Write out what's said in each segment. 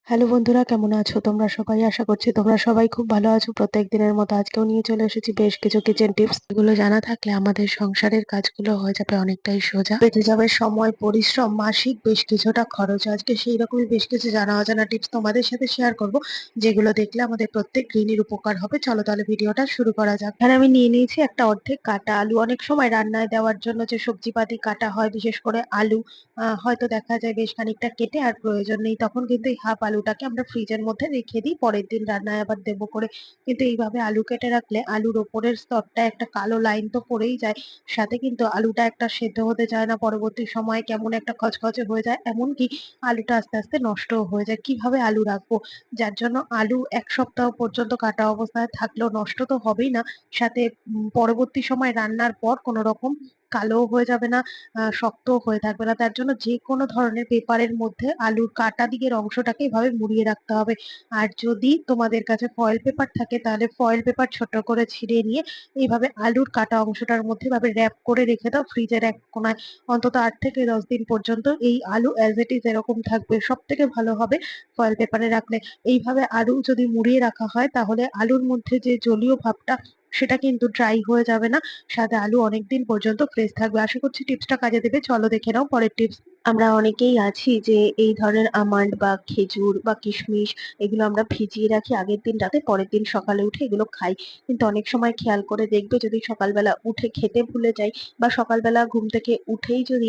Hello বন্ধুরা, কেমন আছো তোমরা সবাই? আশা করছি তোমরা সবাই খুব ভালো আছো। প্রত্যেক দিনের মতো আজকেও নিয়ে চলে এসেছি বেশ কিছু কিচেন টিপস। এগুলো জানা থাকলে আমাদের সংসারের কাজগুলো হয়ে যাবে অনেকটাই সোজা, বেঁচে যাবে সময়, পরিশ্রম, মাসিক বেশ কিছুটা খরচ। আজকে সেই রকমই বেশ কিছু জানা অজানা টিপস তোমাদের সাথে শেয়ার করব, যেগুলো দেখলে আমাদের প্রত্যেক গৃহিণীর উপকার হবে। চলো তাহলে ভিডিওটা শুরু করা যাক। আর আমি নিয়ে নিয়েছি একটা অর্ধেক কাটা আলু। অনেক সময় রান্নায় দেওয়ার জন্য যে সবজিপাতি কাটা হয়, বিশেষ করে আলু হয়তো দেখা যায় বেশ খানিকটা কেটে আর প্রয়োজন নেই, তখন কিন্তু এই হাফ আলুটাকে আমরা ফ্রিজের মধ্যে রেখে দিই পরের দিন রান্নায় আবার দেবো করে। কিন্তু এইভাবে আলু কেটে রাখলে আলুর ওপরের স্তরটা একটা কালো লাইন তো পড়েই যায়, সাথে কিন্তু আলুটা একটা সেদ্ধ হতে চায় না, পরবর্তী সময়ে কেমন একটা খচখচে হয়ে যায়, এমনকি আলুটা আস্তে আস্তে নষ্টও হয়ে যায়। কিভাবে আলু রাখবো, যার জন্য আলু এক সপ্তাহ পর্যন্ত কাটা অবস্থায় থাকলেও নষ্ট তো হবেই না, সাথে পরবর্তী সময় রান্নার পর কোনো রকম কালোও হয়ে যাবে না, শক্তও হয়ে থাকবে না। তার জন্য যেকোনো ধরনের পেপারের মধ্যে আলুর কাটা দিকের অংশটাকে এভাবে মুড়িয়ে রাখতে হবে। আর যদি তোমাদের কাছে ফয়েল পেপার থাকে তাহলে ফয়েল পেপার ছোট করে ছিঁড়ে নিয়ে এইভাবে আলুর কাটা অংশটার মধ্যে এভাবে র‍্যাপ করে রেখে দাও ফ্রিজের এক কোনায়। অন্তত ৮ থেকে ১০ দিন পর্যন্ত এই আলু অ্যাজ ইট ইজ এরকম থাকবে। সবথেকে ভালো হবে ফয়েল পেপারে রাখলে। এইভাবে আলু যদি মুড়িয়ে রাখা হয় তাহলে আলুর মধ্যে যে জলীয় ভাবটা সেটা কিন্তু ড্রাই হয়ে যাবে না, সাথে আলু অনেকদিন পর্যন্ত ফ্রেশ থাকবে। আশা করছি টিপসটা কাজে দেবে। চলো দেখে নাও পরের টিপস। আমরা অনেকেই আছি যে এই ধরনের আমন্ড বা খেজুর বা কিশমিশ এগুলো আমরা ভিজিয়ে রাখি আগের দিন রাতে, পরের দিন সকালে উঠে এগুলো খাই। কিন্তু অনেক সময় খেয়াল করে দেখবে, যদি সকালবেলা উঠে খেতে ভুলে যাই বা সকালবেলা ঘুম থেকে উঠেই যদি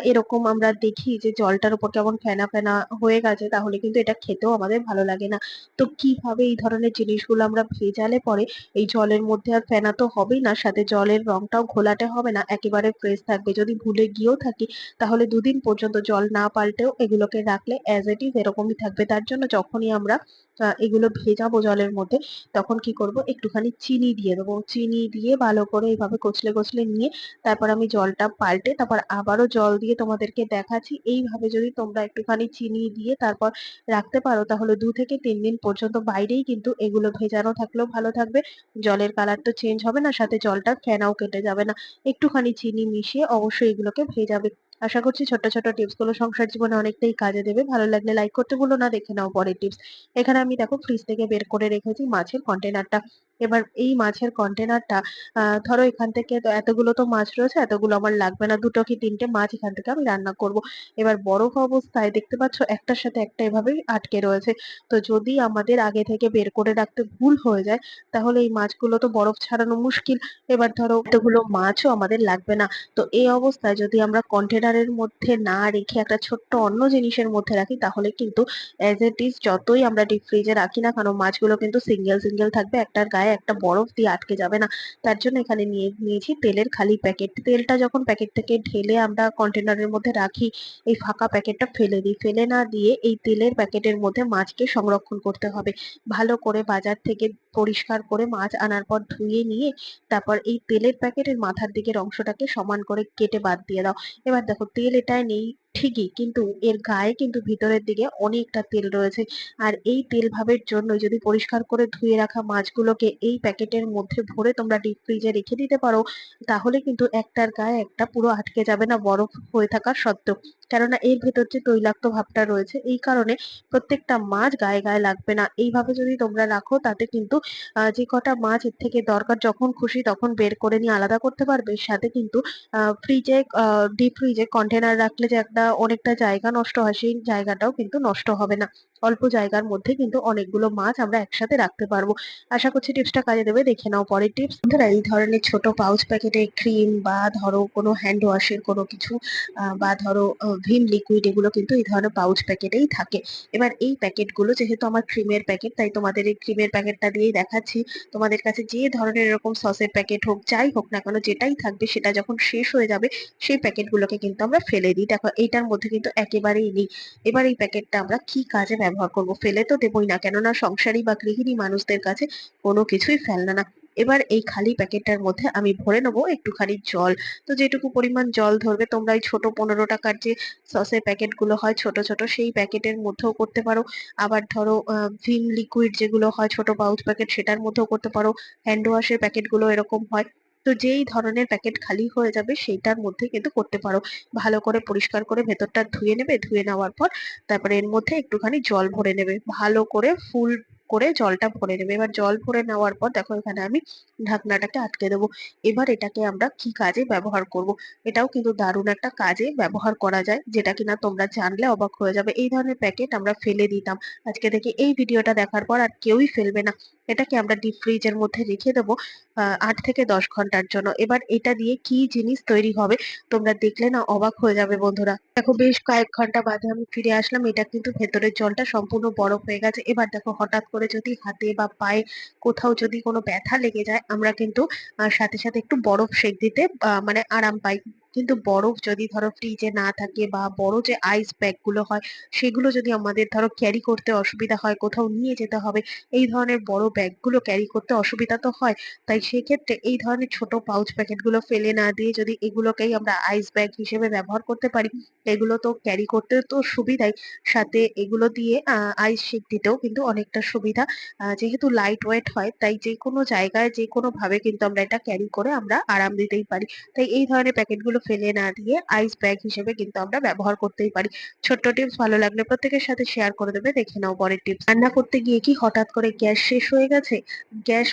এরকম আমরা দেখি যে জলটার উপর কেমন ফেনা ফেনা হয়ে গেছে, তাহলে কিন্তু এটা খেতেও আমাদের ভালো লাগে না। তো কিভাবে এই ধরনের জিনিসগুলো আমরা ভেজালে পরে এই জলের মধ্যে আর ফেনা তো হবেই না, সাথে জলের রংটাও ঘোলাটে হবে না, একেবারে ফ্রেশ থাকবে। যদি ভুলে গিয়েও থাকি তাহলে ২ দিন পর্যন্ত জল না পাল্টেও এগুলোকে রাখলে অ্যাজ ইট ইজ এরকমই থাকবে। তার জন্য যখনই আমরা এগুলো ভেজাবো জলের মধ্যে, তখন কি করব, একটুখানি চিনি দিয়ে দেবো। চিনি দিয়ে ভালো করে এইভাবে কচলে কচলে নিয়ে তারপর আমি জলটা পাল্টে তারপর আবারও জল দিয়ে তোমাদেরকে দেখাচ্ছি। এইভাবে যদি তোমরা একটুখানি চিনি দিয়ে তারপর রাখতে পারো তাহলে ২ থেকে ৩ দিন পর্যন্ত বাইরেই কিন্তু এগুলো ভেজানো থাকলেও ভালো থাকবে। জলের কালার তো চেঞ্জ হবে না, সাথে জলটার ফেনাও কেটে যাবে না। একটুখানি চিনি মিশিয়ে অবশ্যই এগুলোকে ভেজাবে। আশা করছি ছোট্ট ছোট্ট টিপস গুলো সংসার জীবনে অনেকটাই কাজে দেবে। ভালো লাগলে লাইক করতে ভুলো না। দেখে নাও পরের টিপস। এখানে আমি দেখো ফ্রিজ থেকে বের করে রেখেছি মাছের কন্টেনারটা। এবার এই মাছের কন্টেনারটা ধরো এখান থেকে তো এতগুলো তো মাছ রয়েছে, এতগুলো আমার লাগবে না, ২ কি ৩টে মাছ এখান থেকে আমি রান্না করব। এবার বরফ অবস্থায় দেখতে পাচ্ছ একটার সাথে একটা এভাবেই আটকে রয়েছে। তো যদি আমাদের আগে থেকে বের করে রাখতে ভুল হয়ে যায় তাহলে এই মাছগুলো তো বরফ ছাড়ানো মুশকিল। এবার ধরো এতগুলো মাছও আমাদের লাগবে না। তো এই অবস্থায় যদি আমরা কন্টেনারের মধ্যে না রেখে একটা ছোট্ট অন্য জিনিসের মধ্যে রাখি তাহলে কিন্তু অ্যাজ ইট ইজ যতই আমরা ডিপ ফ্রিজে রাখি না কেন মাছগুলো কিন্তু সিঙ্গেল সিঙ্গেল থাকবে, একটার গায়ে একটা বরফ দিয়ে আটকে যাবে না। তার জন্য এখানে নিয়েছি তেলের খালি প্যাকেট। তেলটা যখন প্যাকেট থেকে ঢেলে আমরা কন্টেনারের মধ্যে রাখি, এই ফাঁকা প্যাকেটটা ফেলে দিই। ফেলে না দিয়ে এই তেলের প্যাকেটের মধ্যে মাছকে সংরক্ষণ করতে হবে। ভালো করে বাজার থেকে পরিষ্কার করে মাছ আনার পর ধুয়ে নিয়ে তারপর এই তেলের প্যাকেটের মাথার দিকের অংশটাকে সমান করে কেটে বাদ দিয়ে দাও। এবার দেখো তেল এটায় নেই ঠিকই, কিন্তু এর গায়ে কিন্তু ভিতরের দিকে অনেকটা তেল রয়েছে। আর এই তেল ভাবের জন্য যদি পরিষ্কার করে ধুয়ে রাখা মাছগুলোকে এই প্যাকেটের মধ্যে ভরে তোমরা ডিপ ফ্রিজে রেখে দিতে পারো, তাহলে কিন্তু একটার গায়ে একটা পুরো আটকে যাবে না বরফ হয়ে থাকা সত্ত্বেও। কেননা এর ভেতর যে তৈলাক্ত ভাবটা রয়েছে এই কারণে প্রত্যেকটা মাছ গায়ে গায়ে লাগবে না। এইভাবে যদি তোমরা রাখো তাতে কিন্তু যে কটা মাছ এর থেকে দরকার যখন খুশি তখন বের করে নিয়ে আলাদা করতে পারবে। সাথে কিন্তু ফ্রিজে ডিপ ফ্রিজে কন্টেনার রাখলে যে একটা অনেকটা জায়গা নষ্ট হয়, সেই জায়গাটাও কিন্তু নষ্ট হবে না। অল্প জায়গার মধ্যে কিন্তু অনেকগুলো মাছ আমরা একসাথে রাখতে পারবো। আশা করছি টিপসটা কাজে দেবে। দেখে নাও পরের টিপস। বন্ধুরা, এই ধরনের ছোট পাউচ প্যাকেটে ক্রিম বা ধরো কোনো হ্যান্ড ওয়াশের কোনো কিছু বা ধরো ভিম লিকুইড, এগুলো কিন্তু এই ধরনের পাউচ প্যাকেটেই থাকে। এবার এই প্যাকেটগুলো যেহেতু আমার ক্রিমের প্যাকেট, তাই তোমাদের এই ক্রিমের প্যাকেটটা দিয়েই দেখাচ্ছি। তোমাদের কাছে যে ধরনের এরকম সসের প্যাকেট হোক, যাই হোক না কেন, যেটাই থাকবে সেটা যখন শেষ হয়ে যাবে সেই প্যাকেটগুলোকে কিন্তু আমরা ফেলে দিই। দেখো এইটার মধ্যে কিন্তু একেবারেই নেই। এবার এই প্যাকেটটা আমরা কি কাজে ব্যবহার করব? ফেলে তো দেবই না, কেননা সংসারী বা গৃহিণী মানুষদের কাছে কোনো কিছুই ফেলনা না। এবার এই খালি প্যাকেটটার মধ্যে আমি ভরে নেবো একটুখানি জল। তো যেটুকু পরিমাণ জল ধরবে, তোমরা এই ছোট ১৫ টাকার যে সসের প্যাকেট গুলো হয় ছোট ছোট, সেই প্যাকেটের মধ্যেও করতে পারো। আবার ধরো ভিম লিকুইড যেগুলো হয় ছোট পাউচ প্যাকেট, সেটার মধ্যেও করতে পারো। হ্যান্ড ওয়াশের প্যাকেট গুলো এরকম হয়। তো তো যেই ধরনের প্যাকেট খালি হয়ে যাবে সেইটার মধ্যে কিন্তু করতে পারো। ভালো করে পরিষ্কার করে ভেতরটা ধুয়ে নেবে, ধুয়ে নেওয়ার পর তারপরে এর মধ্যে একটুখানি জল ভরে নেবে, ভালো করে ফুল করে জলটা ভরে নেবে। এবার জল ভরে নেওয়ার পর দেখো এখানে আমি ঢাকনাটাকে আটকে দেবো। এবার এটাকে আমরা কি কাজে ব্যবহার করব, এটাও কিন্তু দারুণ একটা কাজে ব্যবহার করা যায়, যেটা কিনা তোমরা জানলে অবাক হয়ে যাবে। এই ধরনের প্যাকেট আমরা ফেলে দিতাম, আজকে থেকে এই ভিডিওটা দেখার পর আর কেউই ফেলবে না। এটাকে আমরা ডিপ ফ্রিজের মধ্যে রেখে দেবো 8 থেকে 10 ঘন্টার জন্য। এবার এটা দিয়ে কি জিনিস তৈরি হবে তোমরা দেখলে না অবাক হয়ে যাবে বন্ধুরা। দেখো বেশ কয়েক ঘন্টা বাদে আমি ফিরে আসলাম, এটা কিন্তু ভেতরের জলটা সম্পূর্ণ বরফ হয়ে গেছে। এবার দেখো হঠাৎ করে যদি হাতে বা পায়ে কোথাও যদি কোনো ব্যথা লেগে যায়, আমরা কিন্তু সাথে সাথে একটু বরফ সেঁক দিতে মানে আরাম পাই। কিন্তু বরফ যদি ধরো ফ্রিজে না থাকে বা বড় যে আইস ব্যাগ গুলো হয়, সেগুলো যদি আমাদের ধরো ক্যারি করতে অসুবিধা হয়, কোথাও নিয়ে যেতে হবে, এই ধরনের বড় ব্যাগ গুলো ক্যারি করতে অসুবিধা তো হয়। তাই সেক্ষেত্রে এই ধরনের ছোট পাউচ প্যাকেট গুলো ফেলে না দিয়ে যদি এগুলোকেই আমরা আইস ব্যাগ হিসেবে ব্যবহার করতে পারি, এগুলো তো ক্যারি করতে তো সুবিধাই, সাথে এগুলো দিয়ে আইস শেক দিতেও কিন্তু অনেকটা সুবিধা। যেহেতু লাইট ওয়েট হয়, তাই যে কোনো জায়গায় যে কোনো ভাবে কিন্তু আমরা এটা ক্যারি করে আমরা আরাম দিতেই পারি। তাই এই ধরনের প্যাকেট গুলো ফেলে না দিয়ে আইস ব্যাগ হিসেবে কিন্তু আমরা ব্যবহার করতেই পারি। ছোট্ট টিপস ভালো লাগলে প্রত্যেকের সাথে শেয়ার করে দেবে। দেখে নাও পরের টিপস। রান্না করতে গিয়ে কি হঠাৎ করে গ্যাস শেষ হয়ে গেছে, গ্যাস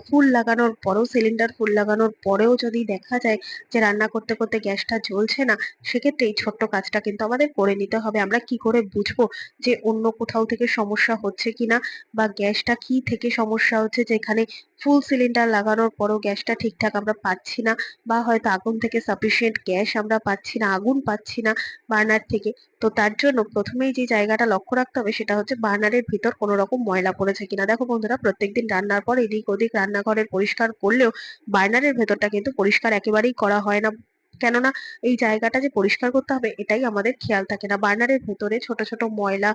ফুল লাগানোর পরেও, সিলিন্ডার ফুল লাগানোর পরেও যদি দেখা যায় যে রান্না করতে করতে গ্যাসটা জ্বলছে না, সেক্ষেত্রে এই ছোট্ট কাজটা কিন্তু আমাদের করে নিতে হবে। আমরা কি করে বুঝবো যে অন্য কোথাও থেকে সমস্যা হচ্ছে কিনা, বা গ্যাসটা কি থেকে সমস্যা হচ্ছে, যেখানে ফুল সিলিন্ডার লাগানোর পরও গ্যাসটা ঠিকঠাক আমরা পাচ্ছি না, বা হয়তো আগুন থেকে সাফিসিয়েন্ট গ্যাস আমরা পাচ্ছি না, আগুন পাচ্ছি না বার্নার থেকে। তো তার জন্য প্রথমেই যে জায়গাটা লক্ষ্য রাখতে হবে সেটা হচ্ছে বার্নারের ভিতর কোনো রকম ময়লা পড়েছে কিনা। দেখো বন্ধুরা, প্রত্যেকদিন রান্নার পর এদিক ওদিক রান্নাঘরের পরিষ্কার করলেও বার্নারের ভেতরটা কিন্তু পরিষ্কার একেবারেই করা হয় না। কেননা এই জায়গাটা যে পরিষ্কার করতে হবে এটাই আমাদের খেয়াল থাকে না। বার্নারের ভেতরে ছোট ছোট ময়লা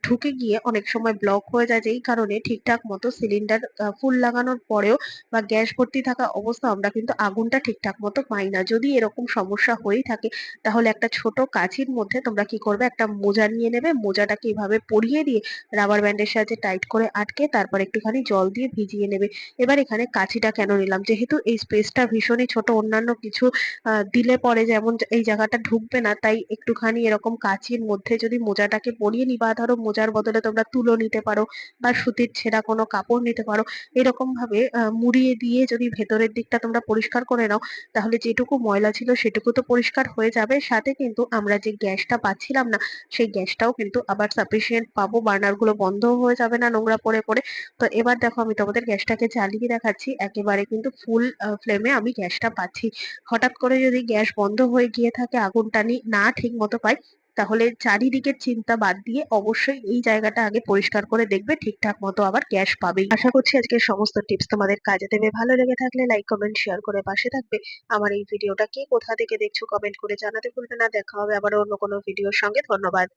ঢুকে গিয়ে অনেক সময় ব্লক হয়ে যায়, যেই কারণে ঠিকঠাক মতো সিলিন্ডার ফুল লাগানোর পরেও বা গ্যাস ভর্তি থাকা অবস্থা আমরা কিন্তু আগুনটা ঠিকঠাক মতো পাই না। যদি এরকম সমস্যা হয়েই থাকে, তাহলে একটা ছোট কাঁচির মধ্যে তোমরা কি করবে, একটা মোজা নিয়ে নেবে, মোজাটাকে এভাবে পরিয়ে দিয়ে রাবার ব্যান্ডের সাহায্যে টাইট করে আটকে তারপর একটুখানি জল দিয়ে ভিজিয়ে নেবে। এবার এখানে কাঁচিটা কেন নিলাম, যেহেতু এই স্পেসটা ভীষণই ছোট, অন্যান্য কিছু দিলে পরে যেমন এই জায়গাটা ঢুকবে না, তাই একটুখানি এরকম কাঁচির মধ্যে যদি মোজাটাকে পরিয়ে নি, বা ধরো মোজার বদলে তোমরা তুলো নিতে পারো বা সুতির ছেঁড়া কোনো কাপড় নিতে পারো, এরকম ভাবে মুড়িয়ে দিয়ে যদি ভেতরের দিকটা তোমরা পরিষ্কার করে নাও, তাহলে যেটুকু ময়লা ছিল সেটুকু তো পরিষ্কার হয়ে যাবে, সাথে কিন্তু আমরা যে গ্যাসটা পাচ্ছিলাম না সেই গ্যাসটাও কিন্তু আবার সাফিসিয়েন্ট পাবো, বার্নার গুলো বন্ধ হয়ে যাবে না নোংরা পড়ে পড়ে। তো এবার দেখো আমি তোমাদের গ্যাসটাকে জ্বালিয়ে দেখাচ্ছি, একেবারে কিন্তু ফুল ফ্লেমে আমি গ্যাসটা পাচ্ছি। হঠাৎ করে যদি গ্যাস বন্ধ হয়ে গিয়ে থাকে, আগুনটা না ঠিক মতো পাই, তাহলে চারিদিকের চিন্তা বাদ দিয়ে অবশ্যই এই জায়গাটা আগে পরিষ্কার করে দেখবে, ঠিকঠাক মতো আবার গ্যাস পাবেই। আশা করছি আজকের সমস্ত টিপস তোমাদের কাজে দেবে। ভালো লেগে থাকলে লাইক কমেন্ট শেয়ার করে পাশে থাকবে। আমার এই ভিডিওটা কে কোথা থেকে দেখছো কমেন্ট করে জানাতে ভুলবে না। দেখা হবে আবার অন্য কোনো ভিডিওর সঙ্গে। ধন্যবাদ।